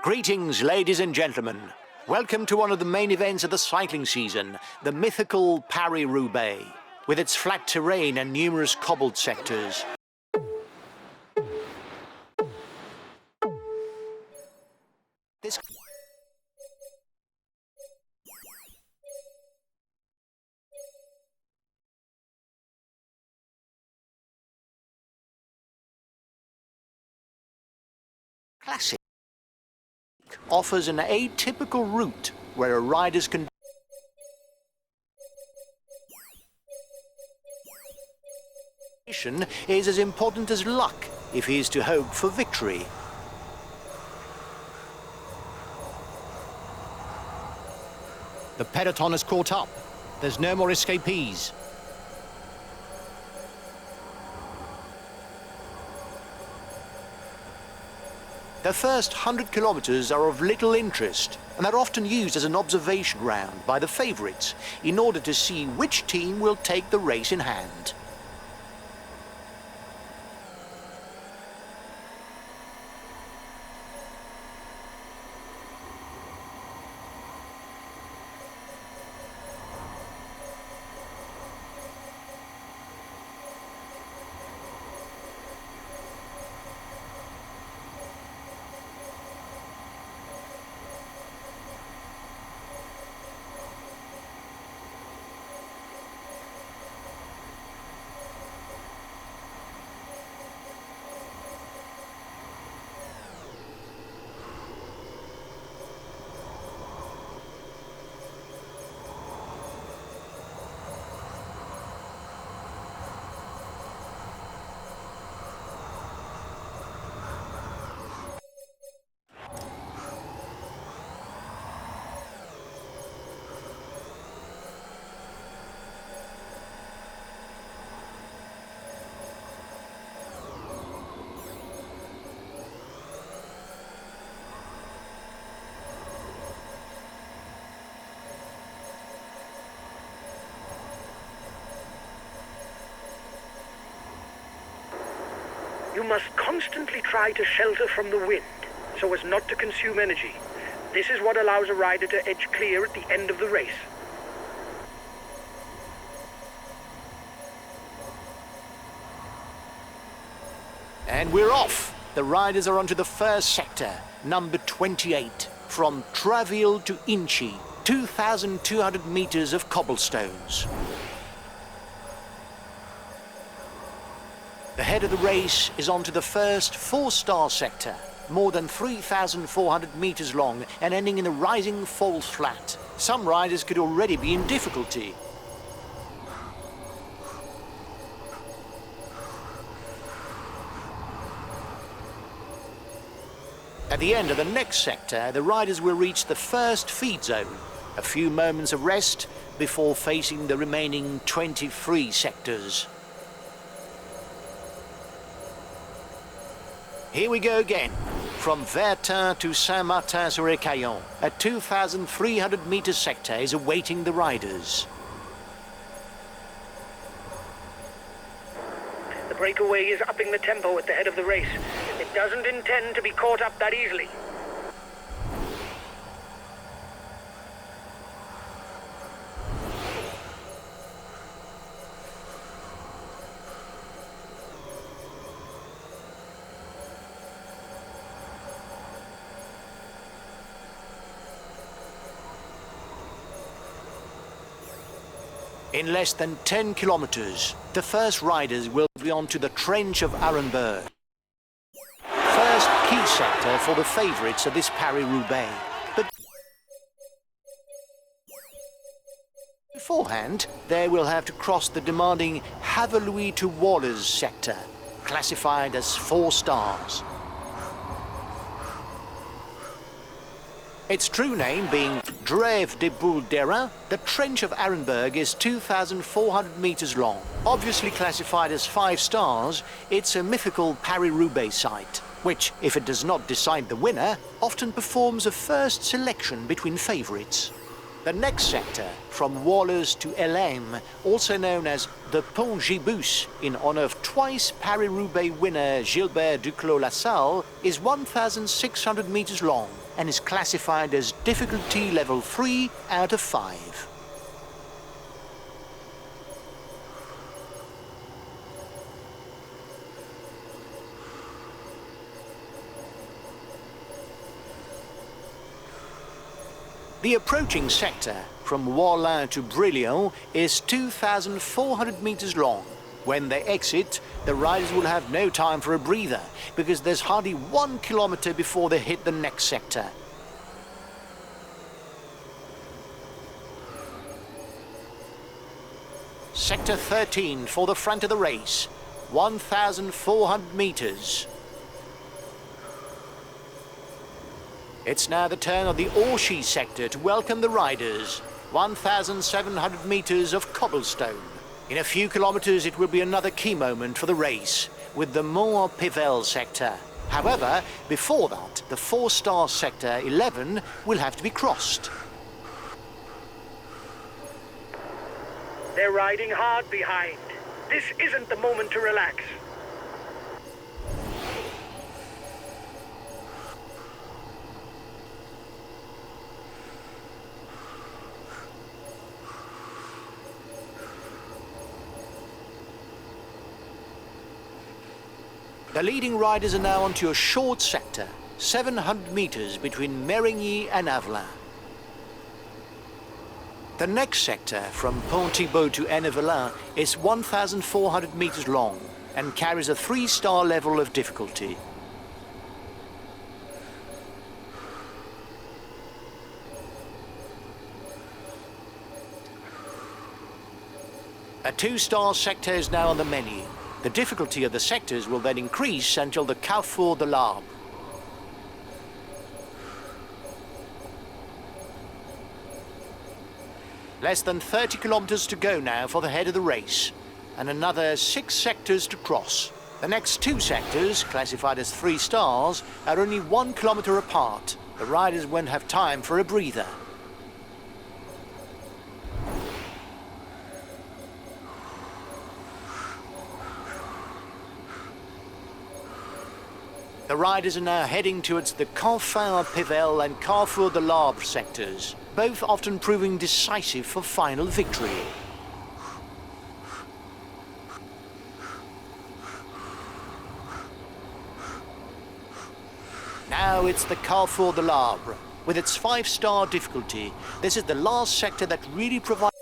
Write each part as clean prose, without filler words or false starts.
Greetings, ladies and gentlemen. Welcome to one of the main events of the cycling season, the mythical Paris-Roubaix, with its flat terrain and numerous cobbled sectors. This classic offers an atypical route where a rider's condition is as important as luck if he is to hope for victory. The peloton has caught up. There's no more escapees. The first 100 kilometers are of little interest, and are often used as an observation ground by the favourites in order to see which team will take the race in hand. You must constantly try to shelter from the wind, so as not to consume energy. This is what allows a rider to edge clear at the end of the race. And we're off! The riders are onto the first sector, number 28, from Traville to Inchy, 2,200 meters of cobblestones. The head of the race is onto the first four-star sector, more than 3,400 meters long and ending in a rising falls flat. Some riders could already be in difficulty. At the end of the next sector, the riders will reach the first feed zone. A few moments of rest before facing the remaining 23 sectors. Here we go again, from Vertin to Saint-Martin-sur-Écaillon. A 2,300 meter sector is awaiting the riders. The breakaway is upping the tempo at the head of the race. It doesn't intend to be caught up that easily. In less than 10 kilometers, the first riders will be onto the trench of Arenberg. First key sector for the favourites of this Paris-Roubaix. But beforehand, they will have to cross the demanding Haveluy to Wallers sector, classified as 4 stars. Its true name being Drève des Boules d'Airain, the trench of Arenberg is 2,400 meters long. Obviously classified as 5 stars, it's a mythical Paris-Roubaix site, which, if it does not decide the winner, often performs a first selection between favourites. The next sector, from Wallers to Helême, also known as the Pont Gibus, in honour of twice Paris-Roubaix winner Gilbert Duclos-Lassalle, is 1,600 meters long. and is classified as difficulty level 3 out of 5. The approaching sector from Warlin to Brillion is 2,400 meters long. When they exit, the riders will have no time for a breather, because there's hardly 1 kilometer before they hit the next sector. Sector 13 for the front of the race, 1,400 meters. It's now the turn of the Orchy sector to welcome the riders. 1,700 meters of cobblestone. In a few kilometers it will be another key moment for the race, with the Mont-Pivel sector. However, before that, the 4-star sector 11 will have to be crossed. They're riding hard behind. This isn't the moment to relax. The leading riders are now onto a short sector, 700 meters between Mérigny and Avelin. The next sector from Pont-Thibault to Ennevelin is 1,400 meters long and carries a 3-star level of difficulty. A 2-star sector is now on the menu. The difficulty of the sectors will then increase until the Carrefour de l'Arbre. Less than 30 kilometers to go now for the head of the race, and another 6 sectors to cross. The next 2 sectors, classified as 3 stars, are only 1 kilometer apart. The riders won't have time for a breather. The riders are now heading towards the Confins-Pivel and Carrefour de l'Arbre sectors, both often proving decisive for final victory. Now it's the Carrefour de l'Arbre. With its 5-star difficulty, this is the last sector that really provides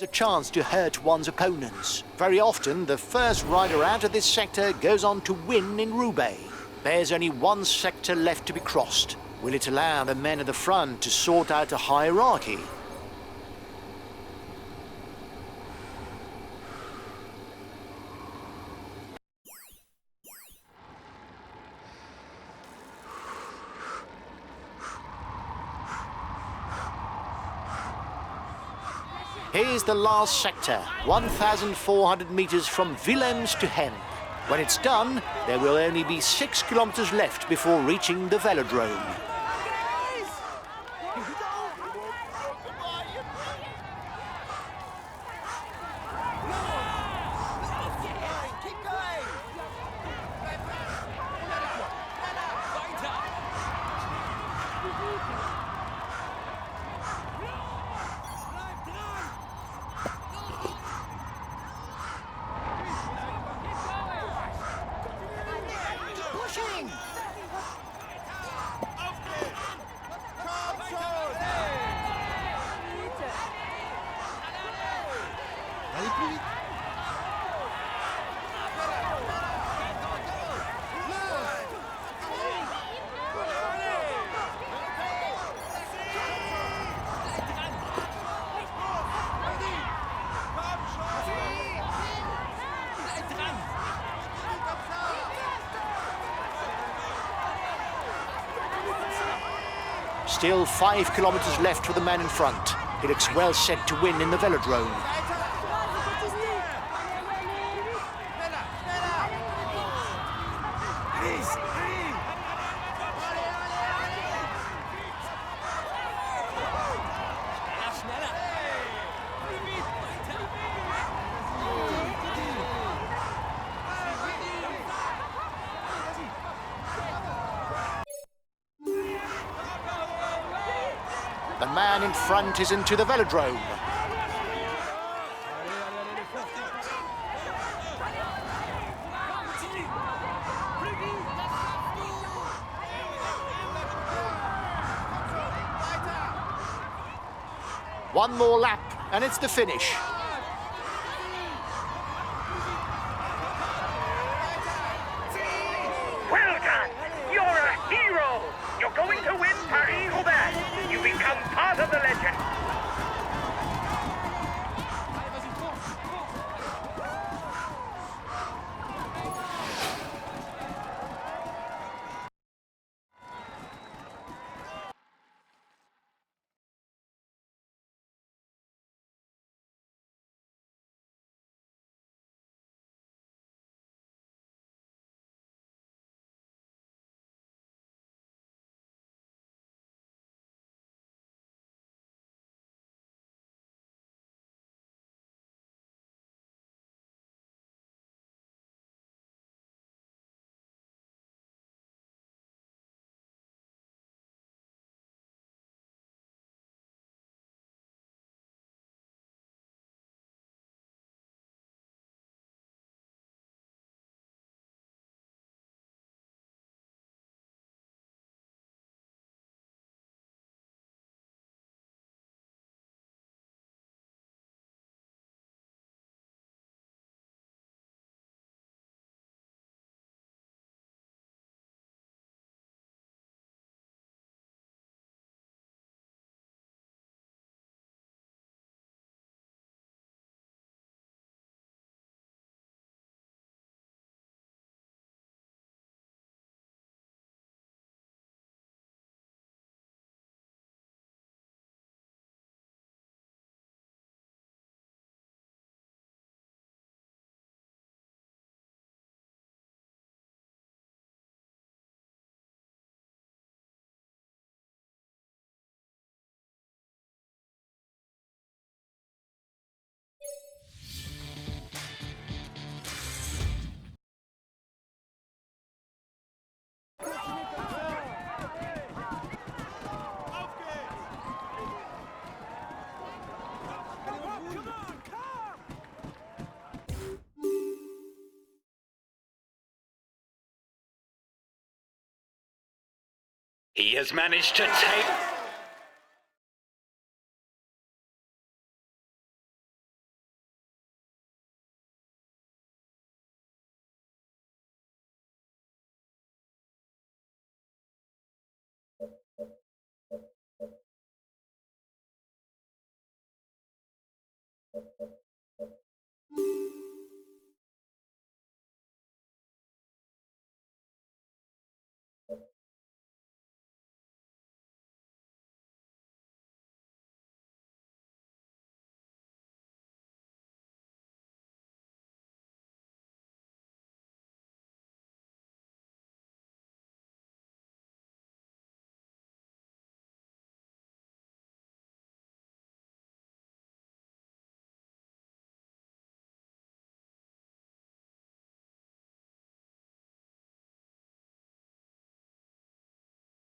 a chance to hurt one's opponents. Very often, the first rider out of this sector goes on to win in Roubaix. There's only 1 sector left to be crossed. Will it allow the men at the front to sort out a hierarchy? Here's the last sector, 1,400 meters from Willems to Hem. When it's done, there will only be 6 kilometers left before reaching the velodrome. Still 5 kilometers left for the man in front. He looks well set to win in the velodrome. The man in front is into the velodrome. One more lap, and it's the finish. Well done! You're a hero! You're going to win Paris-Roubaix! You become part of the legend! He has managed to take...